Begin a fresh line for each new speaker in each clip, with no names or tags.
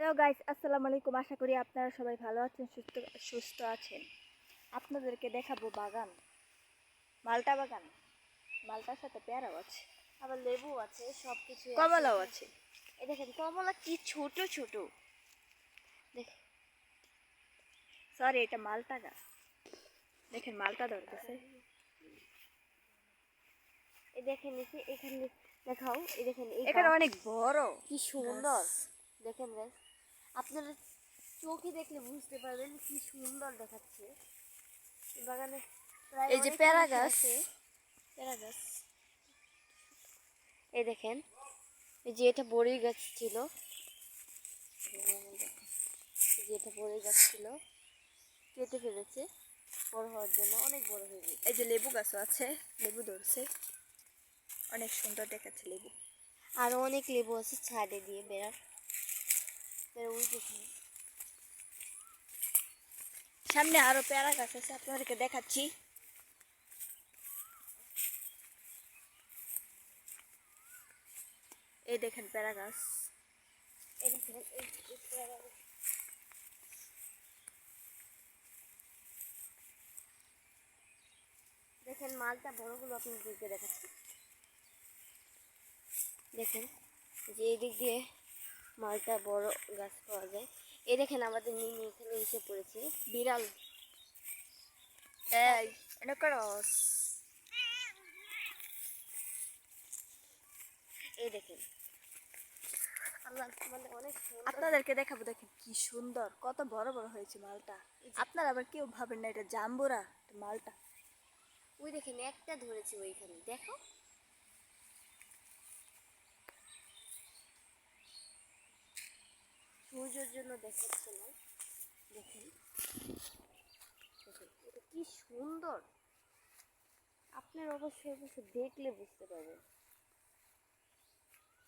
Hello guys, আসসালামু আলাইকুম। আশা করি আপনারা সবাই ভালো আছেন, সুস্থ আছেন। আপনাদেরকে দেখাবো বাগান, মালটা বাগান। মালটার সাথে পেয়ারাও আছে,
আবার লেবু আছে, সব কিছু
কমলাও আছে।
এই দেখেন কমলা কি ছোট ছোট।
সরি, এটা মালটা গাছ। দেখেন মালটা ধরতেছে।
এই দেখেন এখানে দেখাও, এই দেখেন
এখানে অনেক বড়,
কি সুন্দর। দেখেন গাইস, আপনারা চোখে দেখলে বুঝতে পারবেন কি সুন্দর দেখাচ্ছে বাগানে।
এই যে পেয়ারা গাছ,
পেয়ারা গাছ। এই দেখেন, এই যে এটা বড়ই গাছ ছিল, এই যে এটা বড়ই গাছ ছিল, কেটে ফেলেছে বড় হওয়ার জন্য, অনেক বড় হয়ে গেছে।
এই যে লেবু গাছও আছে, লেবু ধরছে, অনেক সুন্দর দেখাচ্ছে লেবু।
আরো অনেক লেবু আছে ছাদে দিয়ে বেড়ার ওই দেখুন।
সামনে আরো পেয়ারা গাছ আছে, আপনাদেরকে দেখাচ্ছি। এই দেখেন পেয়ারা গাছ।
এই দেখেন দেখেন মালটা বড়গুলো আপনাদেরকে দেখাচ্ছি। দেখেন যে এই দিক দিয়ে মালটা বড় গাছ পাওয়া যায়। এই দেখেন আমাদের মিনি এখানে এসে পড়েছে, বিড়াল।
এই এটা করস।
এই দেখেন আল্লাহ মানে অনেক সুন্দর।
আপনাদেরকে দেখাবো, দেখেন কি সুন্দর, কত বড় বড় হয়েছে মালটা। আপনারা আবার কেউ ভাবেন না এটা জাম্বুরা, এটা মালটা।
ওই দেখেন একটা ধরেছে ওইখানে, দেখো। সূর্যের জন্য দেখাচ্ছে না। দেখেন দেখেন এটা কি সুন্দর, আপনার অবশ্যই দেখলে বুঝতে পারবেন।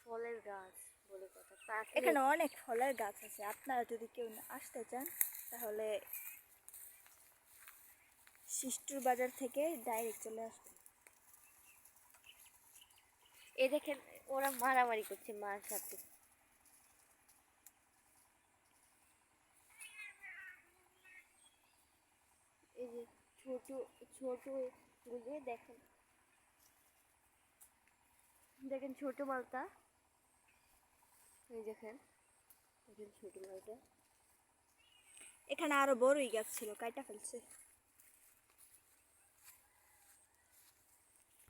ফলের গাছ বলে কথা।
এখানে অনেক ফলের গাছ আছে, আপনারা যদি কেউ আসতে চান তাহলে শিষ্টুর বাজার থেকে ডাইরেক্ট চলে আসবেন।
এই দেখেন ওরা মারামারি করছে মার সাথে। এই যে ছোট ছোট গুলো দেখেন, দেখেন ছোট মালটা, এই দেখেন দেখেন ছোট মালটা।
এখানে আরো বড়ই গাছ ছিল, কাইটা ফেলছে।